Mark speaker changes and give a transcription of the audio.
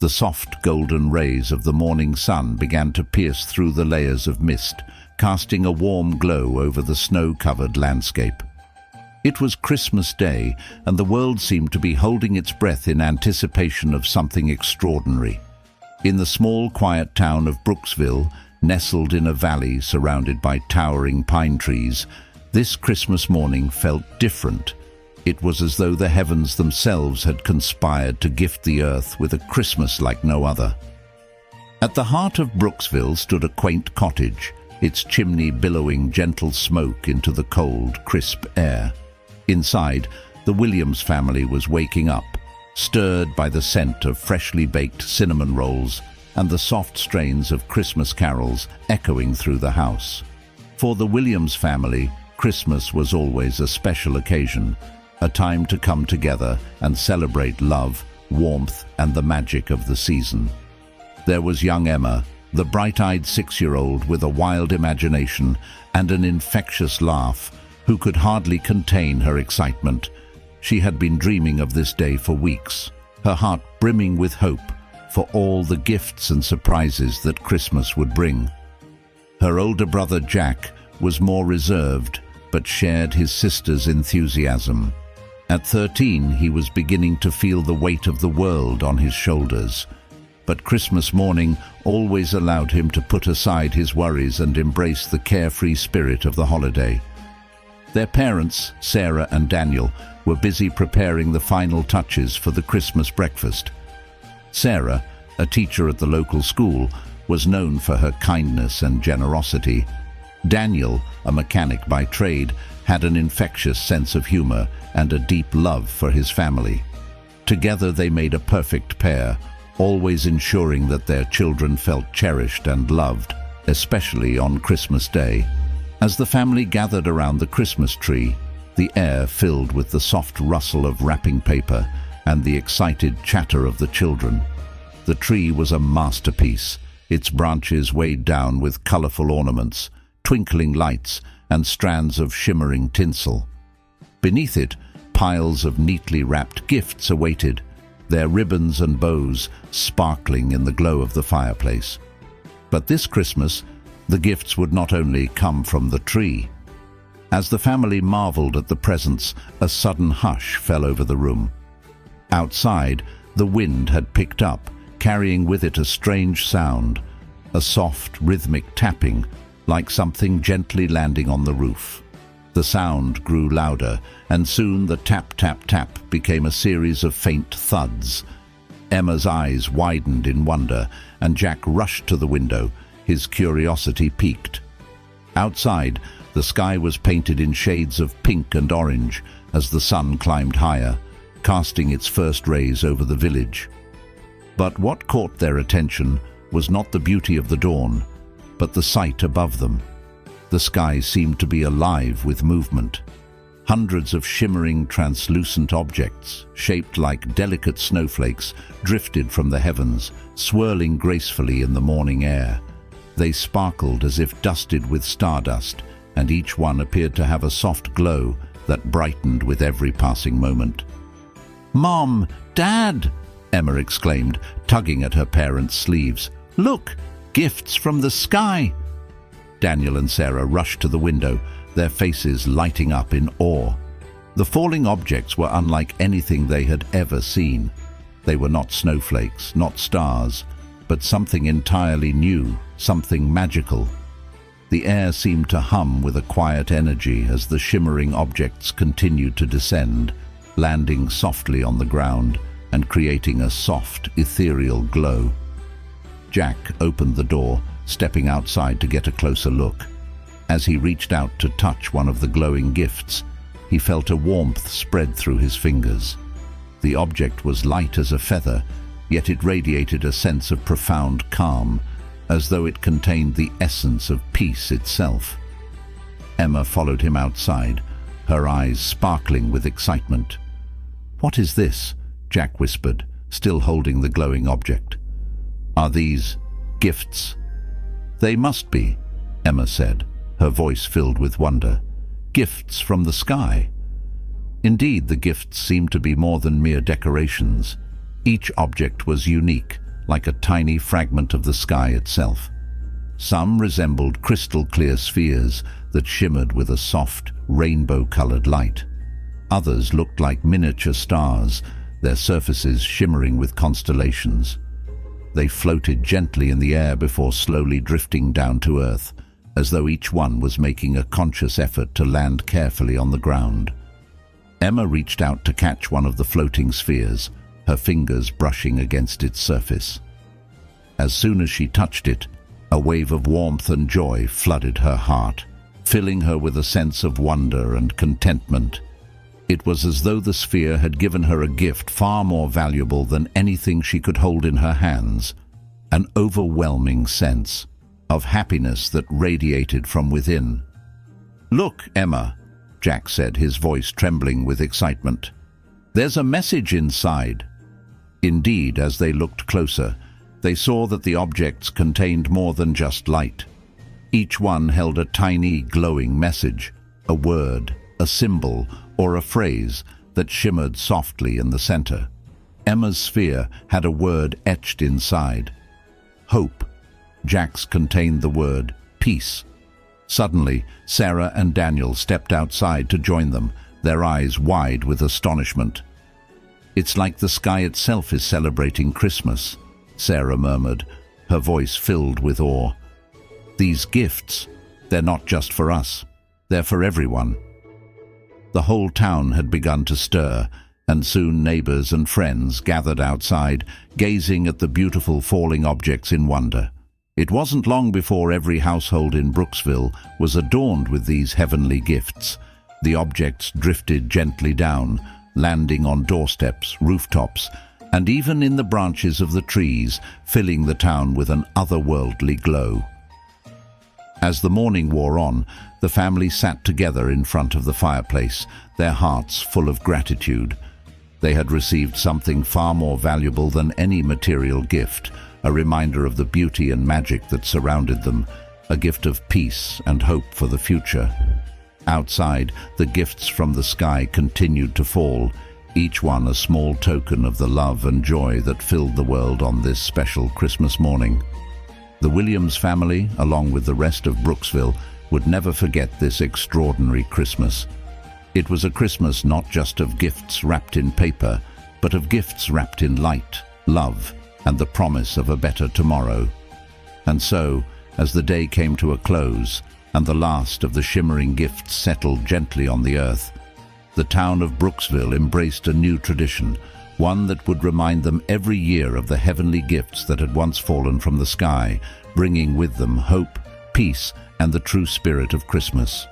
Speaker 1: The soft golden rays of the morning sun began to pierce through the layers of mist, casting a warm glow over the snow-covered landscape. It was Christmas Day, and the world seemed to be holding its breath in anticipation of something extraordinary. In the small, quiet town of Brooksville, nestled in a valley surrounded by towering pine trees, this Christmas morning felt different. It was as though the heavens themselves had conspired to gift the earth with a Christmas like no other. At the heart of Brooksville stood a quaint cottage, its chimney billowing gentle smoke into the cold, crisp air. Inside, the Williams family was waking up, stirred by the scent of freshly baked cinnamon rolls and the soft strains of Christmas carols echoing through the house. For the Williams family, Christmas was always a special occasion, a time to come together and celebrate love, warmth, and the magic of the season. There was young Emma, the bright-eyed 6-year-old with a wild imagination and an infectious laugh, who could hardly contain her excitement. She had been dreaming of this day for weeks, her heart brimming with hope for all the gifts and surprises that Christmas would bring. Her older brother Jack was more reserved, but shared his sister's enthusiasm. At 13, he was beginning to feel the weight of the world on his shoulders. But Christmas morning always allowed him to put aside his worries and embrace the carefree spirit of the holiday. Their parents, Sarah and Daniel, were busy preparing the final touches for the Christmas breakfast. Sarah, a teacher at the local school, was known for her kindness and generosity. Daniel, a mechanic by trade, had an infectious sense of humor and a deep love for his family. Together they made a perfect pair, always ensuring that their children felt cherished and loved, especially on Christmas Day. As the family gathered around the Christmas tree, the air filled with the soft rustle of wrapping paper and the excited chatter of the children. The tree was a masterpiece, its branches weighed down with colorful ornaments, twinkling lights, and strands of shimmering tinsel. Beneath it, piles of neatly wrapped gifts awaited, their ribbons and bows sparkling in the glow of the fireplace. But this Christmas, the gifts would not only come from the tree. As the family marveled at the presents, a sudden hush fell over the room. Outside, the wind had picked up, carrying with it a strange sound, a soft, rhythmic tapping, like something gently landing on the roof. The sound grew louder, and soon the tap, tap, tap became a series of faint thuds. Emma's eyes widened in wonder, and Jack rushed to the window, his curiosity piqued. Outside, the sky was painted in shades of pink and orange as the sun climbed higher, casting its first rays over the village. But what caught their attention was not the beauty of the dawn, but the sight above them. The sky seemed to be alive with movement. Hundreds of shimmering, translucent objects, shaped like delicate snowflakes, drifted from the heavens, swirling gracefully in the morning air. They sparkled as if dusted with stardust, and each one appeared to have a soft glow that brightened with every passing moment. "Mom! Dad!" Emma exclaimed, tugging at her parents' sleeves. "Look! Gifts from the sky!" Daniel and Sarah rushed to the window, their faces lighting up in awe. The falling objects were unlike anything they had ever seen. They were not snowflakes, not stars, but something entirely new, something magical. The air seemed to hum with a quiet energy as the shimmering objects continued to descend, landing softly on the ground and creating a soft, ethereal glow. Jack opened the door, stepping outside to get a closer look. As he reached out to touch one of the glowing gifts, he felt a warmth spread through his fingers. The object was light as a feather, yet it radiated a sense of profound calm, as though it contained the essence of peace itself. Emma followed him outside, her eyes sparkling with excitement. "What is this?" Jack whispered, still holding the glowing object. "Are these gifts?" "They must be," Emma said, her voice filled with wonder. "Gifts from the sky." Indeed, the gifts seemed to be more than mere decorations. Each object was unique, like a tiny fragment of the sky itself. Some resembled crystal-clear spheres that shimmered with a soft, rainbow-colored light. Others looked like miniature stars, their surfaces shimmering with constellations. They floated gently in the air before slowly drifting down to earth, as though each one was making a conscious effort to land carefully on the ground. Emma reached out to catch one of the floating spheres, her fingers brushing against its surface. As soon as she touched it, a wave of warmth and joy flooded her heart, filling her with a sense of wonder and contentment. It was as though the sphere had given her a gift far more valuable than anything she could hold in her hands, an overwhelming sense of happiness that radiated from within. "Look, Emma," Jack said, his voice trembling with excitement. "There's a message inside." Indeed, as they looked closer, they saw that the objects contained more than just light. Each one held a tiny, glowing message, a word, a symbol, or a phrase that shimmered softly in the center. Emma's sphere had a word etched inside. Hope. Jack's contained the word peace. Suddenly, Sarah and Daniel stepped outside to join them, their eyes wide with astonishment. "It's like the sky itself is celebrating Christmas," Sarah murmured, her voice filled with awe. "These gifts, they're not just for us, they're for everyone." The whole town had begun to stir, and soon neighbors and friends gathered outside, gazing at the beautiful falling objects in wonder. It wasn't long before every household in Brooksville was adorned with these heavenly gifts. The objects drifted gently down, landing on doorsteps, rooftops, and even in the branches of the trees, filling the town with an otherworldly glow. As the morning wore on, the family sat together in front of the fireplace, their hearts full of gratitude. They had received something far more valuable than any material gift, a reminder of the beauty and magic that surrounded them, a gift of peace and hope for the future. Outside, the gifts from the sky continued to fall, each one a small token of the love and joy that filled the world on this special Christmas morning. The Williams family, along with the rest of Brooksville, would never forget this extraordinary Christmas. It was a Christmas not just of gifts wrapped in paper, but of gifts wrapped in light, love, and the promise of a better tomorrow. And so, as the day came to a close, and the last of the shimmering gifts settled gently on the earth, the town of Brooksville embraced a new tradition, one that would remind them every year of the heavenly gifts that had once fallen from the sky, bringing with them hope, peace, and the true spirit of Christmas.